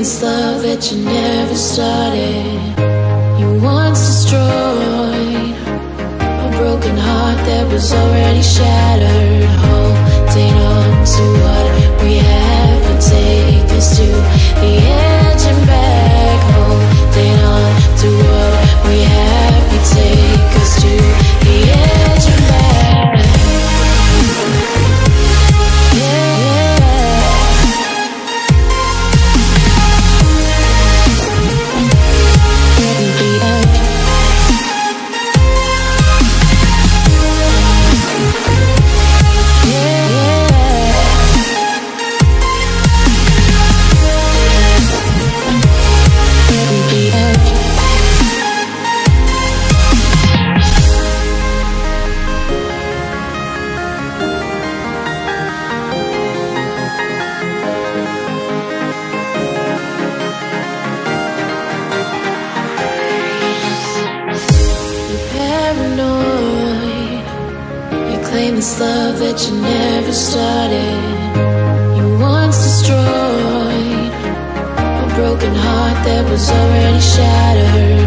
this love that you never started. You once destroyed a broken heart that was already shattered. Holding on to what we have would take us to the edge and back. Holding on to what we have would take us to the edge and back. This love that you never started. You once destroyed a broken heart that was already shattered.